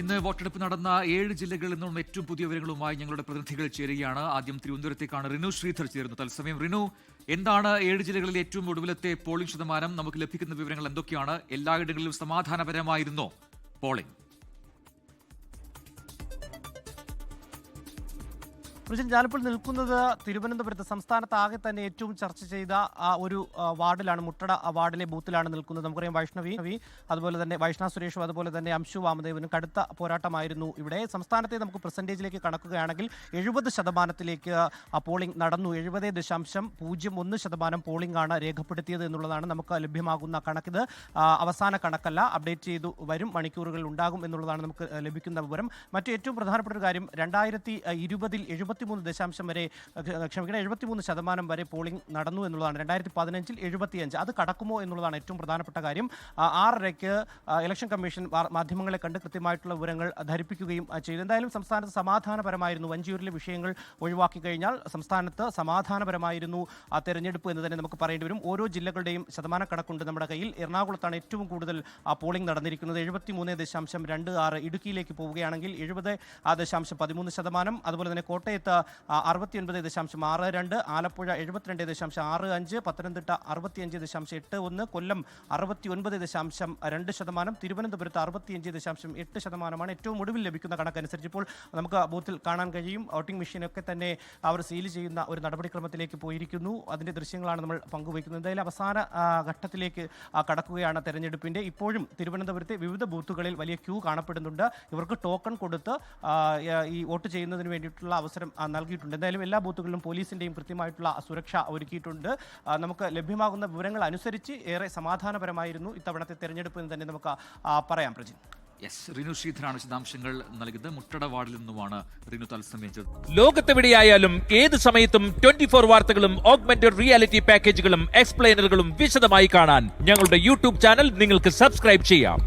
ഇന്ന് വോട്ടെടുപ്പ് നടന്ന 7 ജില്ലകളിൽ നിന്നും ഏറ്റവും പുതിയ വിവരങ്ങളുമായി ഞങ്ങളുടെ പ്രതിനിധികൾ ചേരുകയാണ്. ആദ്യം തിരുവനന്തപുരത്തേക്കാണ് റിനു ശ്രീധർ ചേരുന്നു. തത്സമയം റിനു, എന്താണ് 7 ജില്ലകളിലെ ഏറ്റവും ഒടുവിലത്തെ പോളിംഗ് ശതമാനം? നമുക്ക് ലഭിക്കുന്ന വിവരങ്ങൾ എന്തൊക്കെയാണ്? എല്ലായിടങ്ങളിലും സമാധാനപരമായിരുന്നോ പോളിംഗ്? ഞാനിപ്പോൾ നിൽക്കുന്നത് തിരുവനന്തപുരത്ത് സംസ്ഥാനത്താകെ തന്നെ ഏറ്റവും ചർച്ച ചെയ്ത ഒരു വാർഡിലാണ്. മുട്ടട വാർഡിലെ ബൂത്തിലാണ് നിൽക്കുന്നത്. നമുക്കറിയാം വൈഷ്ണവി, അതുപോലെ തന്നെ വൈഷ്ണവ സുരേഷും അതുപോലെ തന്നെ അംശു വാമദേവനും കടുത്ത പോരാട്ടമായിരുന്നു ഇവിടെ. സംസ്ഥാനത്തെ നമുക്ക് പെർസെൻറ്റേജിലേക്ക് കണക്കുകയാണെങ്കിൽ 70% പോളിംഗ് നടന്നു. 70.01% പോളിംഗ് ആണ് രേഖപ്പെടുത്തിയത് എന്നുള്ളതാണ് നമുക്ക് ലഭ്യമാകുന്ന കണക്കിത്. അവസാന കണക്കല്ല, അപ്ഡേറ്റ് ചെയ്തു വരും മണിക്കൂറുകളിൽ ഉണ്ടാകും എന്നുള്ളതാണ് നമുക്ക് ലഭിക്കുന്ന വിവരം. മറ്റു ഏറ്റവും പ്രധാനപ്പെട്ട ഒരു കാര്യം, 2020 73% വരെ പോളിംഗ് നടന്നു എന്നുള്ളതാണ്. 2015 75 അത് കടക്കുമോ എന്നുള്ളതാണ് ഏറ്റവും പ്രധാനപ്പെട്ട കാര്യം. 6:30 ഇലക്ഷൻ കമ്മീഷൻ മാധ്യമങ്ങളെ കണ്ട് കൃത്യമായിട്ടുള്ള വിവരങ്ങൾ ധരിപ്പിക്കുകയും ചെയ്തു. എന്തായാലും സംസ്ഥാനത്ത് സമാധാനപരമായിരുന്നു. വഞ്ചിയൂരിലെ വിഷയങ്ങൾ ഒഴിവാക്കി കഴിഞ്ഞാൽ സംസ്ഥാനത്ത് സമാധാനപരമായിരുന്നു തെരഞ്ഞെടുപ്പ് എന്ന് തന്നെ നമുക്ക് പറയേണ്ടി വരും. ഓരോ ജില്ലകളുടെയും ശതമാന കണക്കുണ്ട് നമ്മുടെ കയ്യിൽ. എറണാകുളത്താണ് ഏറ്റവും കൂടുതൽ പോളിംഗ് നടന്നിരിക്കുന്നത്, 73.26. ഇടുക്കിയിലേക്ക് പോവുകയാണെങ്കിൽ 70.13%. അതുപോലെ തന്നെ കോട്ടയത്ത് 69.62, ആലപ്പുഴ 72.65, പത്തനംതിട്ട 65.81, കൊല്ലം 69.2%, തിരുവനന്തപുരത്ത് 65.8%. ഏറ്റവും ഒടുവിൽ ലഭിക്കുന്ന കണക്കനുസരിച്ച് ഇപ്പോൾ നമുക്ക് ബൂത്തിൽ കാണാൻ കഴിയും. വോട്ടിംഗ് മെഷീനൊക്കെ തന്നെ അവർ സീൽ ചെയ്യുന്ന ഒരു നടപടിക്രമത്തിലേക്ക് പോയിരിക്കുന്നു. അതിൻ്റെ ദൃശ്യങ്ങളാണ് നമ്മൾ പങ്കുവയ്ക്കുന്നത്. എന്തായാലും അവസാന ഘട്ടത്തിലേക്ക് കടക്കുകയാണ് തെരഞ്ഞെടുപ്പിൻ്റെ. ഇപ്പോഴും തിരുവനന്തപുരത്തെ വിവിധ ബൂത്തുകളിൽ വലിയ ക്യൂ കാണപ്പെടുന്നുണ്ട്. ഇവർക്ക് ടോക്കൺ കൊടുത്ത് ഈ വോട്ട് ചെയ്യുന്നതിന് വേണ്ടിയിട്ടുള്ള അവസരം നൽകിയിട്ടുണ്ട്. എന്തായാലും എല്ലാ ബൂത്തുകളിലും പോലീസിൻ്റെയും കൃത്യമായിട്ടുള്ള സുരക്ഷ ഒരുക്കിയിട്ടുണ്ട്. നമുക്ക് ലഭ്യമാകുന്ന വിവരങ്ങൾ അനുസരിച്ച് ഏറെ സമാധാനപരമായിരുന്നു ഇത്തവണത്തെ തെരഞ്ഞെടുപ്പ് എന്ന് തന്നെ നമുക്ക് പറയാം. പ്രജിൻ, റിനു ശ്രീധരാണ് വിശദാംശങ്ങൾ നൽകിയത്. മുട്ടട വാർഡിൽ നിന്നുമാണ് റിനു തത്സമയം. ലോകത്തെവിടെയായാലും ഏത് സമയത്തും 24 വാർത്തകളും ഓഗ്മെന്റഡ് റിയാലിറ്റി പാക്കേജുകളും എക്സ്പ്ലെയിനറുകളും വിശദമായി കാണാൻ ഞങ്ങളുടെ യൂട്യൂബ് ചാനൽ നിങ്ങൾക്ക് സബ്സ്ക്രൈബ് ചെയ്യാം.